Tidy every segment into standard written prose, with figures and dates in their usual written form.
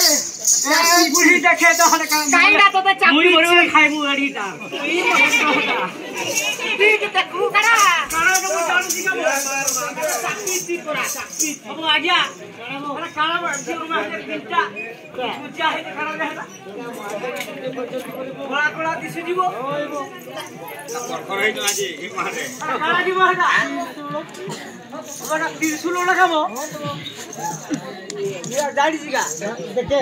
बुढ़ी देखे तो हर काम काईड़ा तो चापी मोरे खाई मु अड़ीटा ई ठीक देखू करा काड़ा तो जानु दिगा चापी सी कोरा चापी अब आ गया अरे काड़ा बड़ दियो मा तीनटा पूजा है खाना देला बड़ा बड़ा दिसि जीवो कर है आज एक मारे काड़ा जीवो हटा बड़ा त्रिशूल लगाबो ये गाड़ी जी का देखे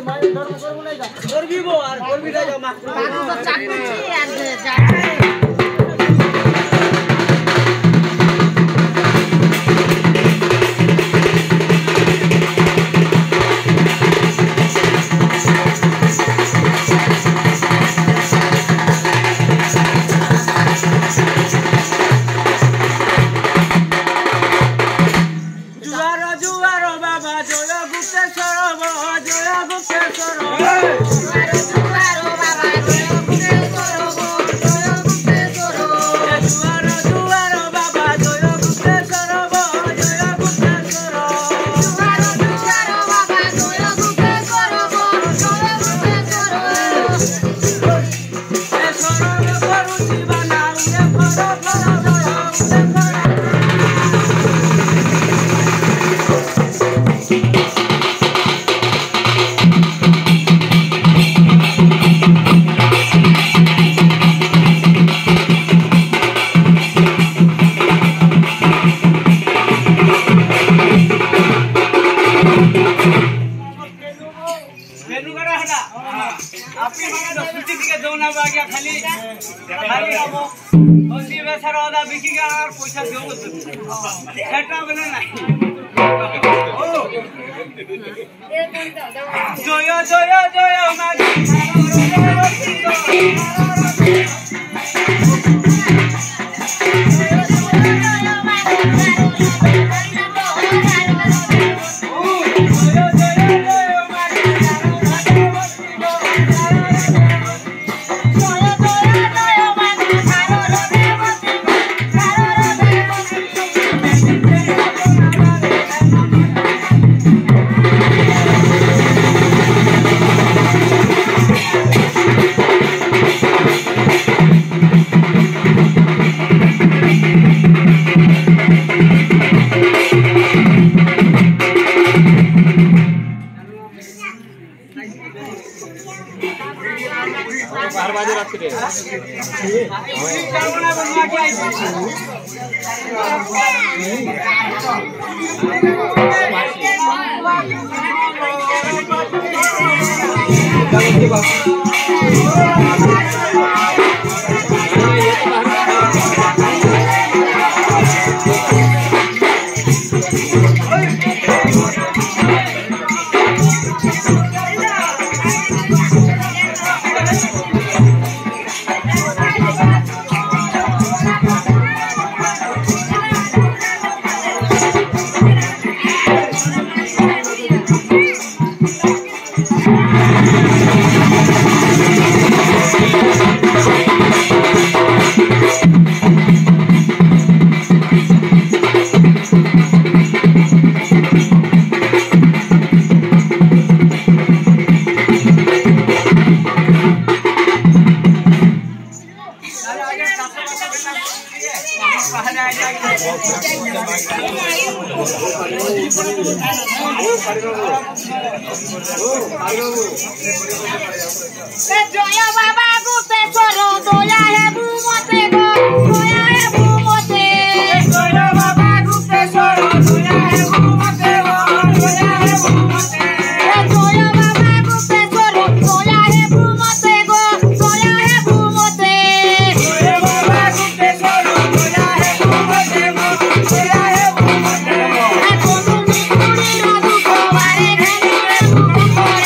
मारे डर करबो नहीं जा डर भी बो और डर भी जा मा तो चाकू छी यार जा Joya baba gupe soro doya he bumote go doya he bumote Joya baba gupe soro doya he bumote go doya he bumote Joya baba gupe soro doya he bumote go doya he bumote Joya baba gupe soro doya he bumote go doya he bumote Akonu mi kuri radu kovare ghani bumote